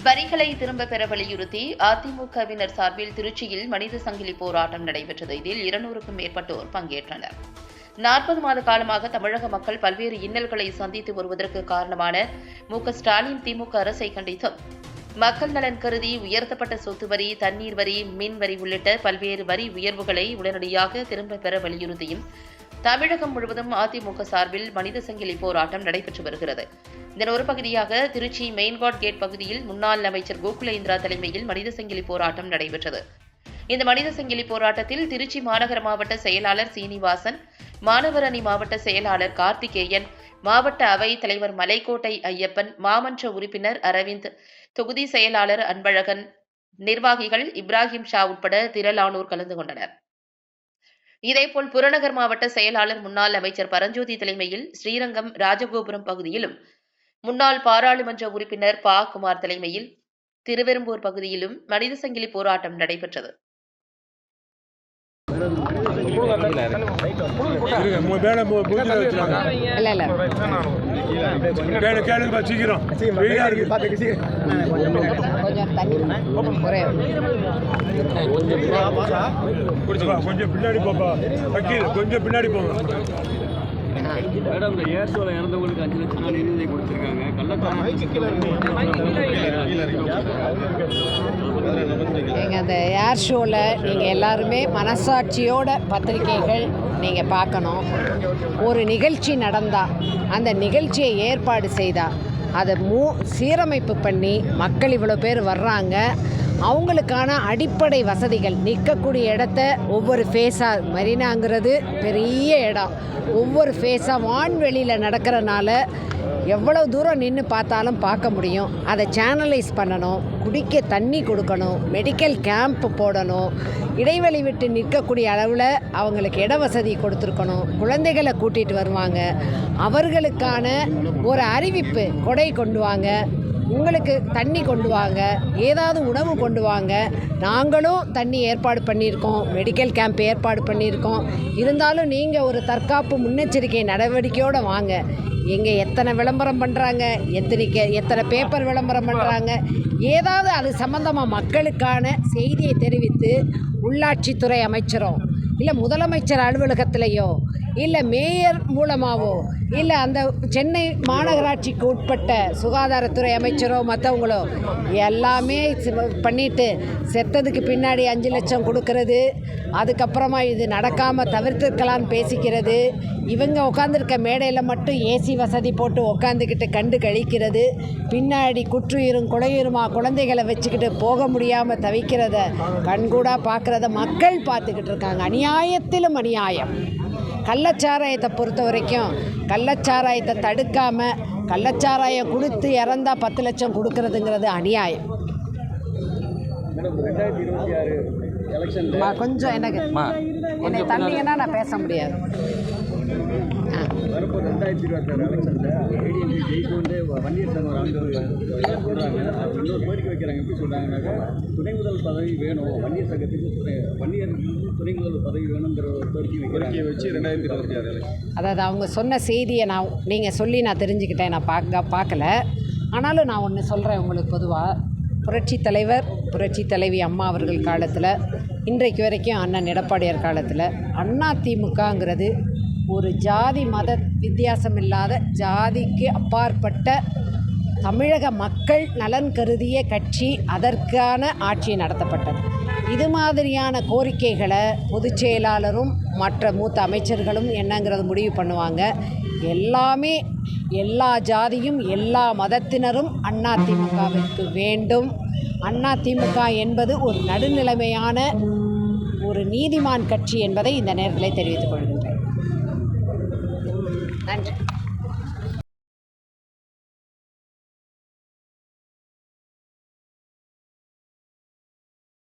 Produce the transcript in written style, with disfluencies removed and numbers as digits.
வரிகளை திரும்ப பெற வலியுறுத்தி அதிமுகவினர் சார்பில் திருச்சியில் மனித சங்கிலி போராட்டம் நடைபெற்றது. இதில் 200க்கும் மேற்பட்டோர் பங்கேற்றனர். 40 மாத காலமாக தமிழக மக்கள் பல்வேறு இன்னல்களை சந்தித்து வருவதற்கு காரணமான மு.க.ஸ்டாலின் திமுக அரசை கண்டித்தும், மக்கள் நலன் கருதி உயர்த்தப்பட்ட சொத்து வரி, தண்ணீர் வரி, மின் வரி உள்ளிட்ட பல்வேறு வரி உயர்வுகளை உடனடியாக திரும்ப பெற வலியுறுத்தியும் தமிழகம் முழுவதும் அதிமுக சார்பில் மனித சங்கிலி போராட்டம் நடைபெற்று வருகிறது. இதன் ஒரு பகுதியாக திருச்சி மெயின்காட் கேட் பகுதியில் முன்னாள் அமைச்சர் கோகுலேந்திரா தலைமையில் மனித சங்கிலி போராட்டம் நடைபெற்றது. இந்த மனித சங்கிலி போராட்டத்தில் திருச்சி மாநகர மாவட்ட செயலாளர் சீனிவாசன், மாணவர் அணி மாவட்ட செயலாளர் கார்த்திகேயன், மாவட்ட அவை தலைவர் மலைக்கோட்டை ஐயப்பன், மாமன்ற உறுப்பினர் அரவிந்த், தொகுதி செயலாளர் அன்பழகன், நிர்வாகிகள் இப்ராஹிம் ஷா உட்பட திரளானோர் கலந்து கொண்டனர். இதேபோல் புறநகர் மாவட்ட செயலாளர் முன்னாள் அமைச்சர் பரஞ்சோதி தலைமையில் ஸ்ரீரங்கம் ராஜகோபுரம் பகுதியிலும், முன்னாள் பாராளுமன்ற உறுப்பினர் ப. குமார் தலைமையில் திருவெரும்பூர் பகுதியிலும் மனித சங்கிலி போராட்டம் நடைபெற்றது. கொஞ்சம் பின்னாடி போப்பா, கொஞ்சம் பின்னாடி போங்க. மேடம், இந்த ஏர் ஷோவில் இறந்தவங்களுக்கு 5 லட்சம் நாள் நிதி கொடுத்துருக்காங்க. நீங்கள் அந்த ஏர் ஷோவில் நீங்கள் எல்லாருமே மனசாட்சியோட பத்திரிகைகள் நீங்கள் பார்க்கணும். ஒரு நிகழ்ச்சி நடந்தால் அந்த நிகழ்ச்சியை ஏற்பாடு செய்தால் அதை சீரமைப்பு பண்ணி மக்கள் இவ்வளோ பேர் வர்றாங்க, அவங்களுக்கான அடிப்படை வசதிகள், நிற்கக்கூடிய இடத்த ஒவ்வொரு ஃபேஸாக, மெரினாங்கிறது பெரிய இடம், ஒவ்வொரு ஃபேஸாக வான்வெளியில் நடக்கிறனால எவ்வளோ தூரம் நின்று பார்த்தாலும் பார்க்க முடியும். அதை சேனலைஸ் பண்ணணும், குடிக்க தண்ணி கொடுக்கணும், மெடிக்கல் கேம்ப் போடணும், இடைவெளி விட்டு நிற்கக்கூடிய அளவில் அவங்களுக்கு இட வசதி கொடுத்துருக்கணும். குழந்தைகளை கூட்டிகிட்டு வருவாங்க, அவர்களுக்கான ஒரு அறிவிப்பு, கொடை கொண்டு வாங்க, உங்களுக்கு தண்ணி கொண்டு வாங்க, ஏதாவது உணவு கொண்டு வாங்க. நாங்களும் தண்ணி ஏற்பாடு பண்ணியிருக்கோம், மெடிக்கல் கேம்ப் ஏற்பாடு பண்ணியிருக்கோம். இருந்தாலும் நீங்கள் ஒரு தற்காப்பு முன்னெச்சரிக்கை நடவடிக்கையோடு வாங்க. எங்கே எத்தனை விளம்பரம் பண்ணுறாங்க, எத்தனை பேப்பர் விளம்பரம் பண்ணுறாங்க, ஏதாவது அது சம்பந்தமாக மக்களுக்கான செய்தியை தெரிவித்து உள்ளாட்சித்துறை அமைச்சரோ இல்லை முதலமைச்சர் அலுவலகத்திலேயோ இல்லை மேயர் மூலமாகவோ இல்லை அந்த சென்னை மாநகராட்சிக்கு உட்பட்ட சுகாதாரத்துறை அமைச்சரோ மற்றவங்களோ எல்லாமே பண்ணிவிட்டு செத்ததுக்கு பின்னாடி 5 லட்சம் கொடுக்கறது, அதுக்கப்புறமா இது நடக்காமல் தவிர்த்துக்கலான்னு பேசிக்கிறது, இவங்க உட்காந்துருக்க மேடையில் மட்டும் ஏசி வசதி போட்டு உட்காந்துக்கிட்டு கண்டு கழிக்கிறது, பின்னாடி குற்றுயிரும் குலையுருமா குழந்தைகளை வச்சுக்கிட்டு போக முடியாமல் தவிக்கிறத கண்கூடாக பார்க்குறத மக்கள் பார்த்துக்கிட்டு இருக்காங்க. அநியாயத்திலும் அநியாயம். கள்ளச்சாராயத்தை பொறுத்த வரைக்கும் கள்ளச்சாராயத்தை தடுக்காமல் கள்ளச்சாராயம் கொடுத்து இறந்தா 10 லட்சம் கொடுக்கறதுங்கிறது அநியாயம். கொஞ்சம் எனக்கு என்னை தள்ளிங்கன்னா நான் பேச முடியாது. வரப்போ 2026 எலெக்ஷனில் ஏடிஎம்கே ஜெயிக்கு வந்து வன்னியர் சங்கம் இன்னொரு கோரிக்கை வைக்கிறாங்க. எப்படி சொல்கிறாங்கன்னாக்கா, துணை முதல் பதவி வேணும், வன்னியர் சங்கத்துக்கு வன்னியர் துணை முதல் பதவி வேணுங்கிற ஒரு கோரிக்கை வச்சு 2026 அதாவது அவங்க சொன்ன செய்தியை நீங்கள் சொல்லி நான் தெரிஞ்சுக்கிட்டேன். நான் பார்க்கல. ஆனாலும் நான் ஒன்று சொல்கிறேன் உங்களுக்கு. பொதுவாக புரட்சித் தலைவர், புரட்சி தலைவி அம்மா அவர்கள் காலத்தில் இன்றைக்கு வரைக்கும் அண்ணன் எடப்பாடியார் காலத்தில் அதிமுகங்கிறது ஒரு ஜாதி மத வித்தியாசம் இல்லாத, ஜாதிக்கு அப்பாற்பட்ட தமிழக மக்கள் நலன் கருதிய கட்சி. அதற்கான ஆட்சி நடத்தப்பட்டது. இது மாதிரியான கோரிக்கைகளை பொதுச் செயலாளரும் மற்ற மூத்த அமைச்சர்களும் என்னங்கிறது முடிவு பண்ணுவாங்க. எல்லாமே எல்லா ஜாதியும் எல்லா மதத்தினரும் அதிமுகவிற்கு வேண்டும். அதிமுக என்பது ஒரு நடுநிலைமையான ஒரு நீதிமான் கட்சி என்பதை இந்த நேரத்தில் தெரிவித்துக் கொள்கின்றேன். நன்றி.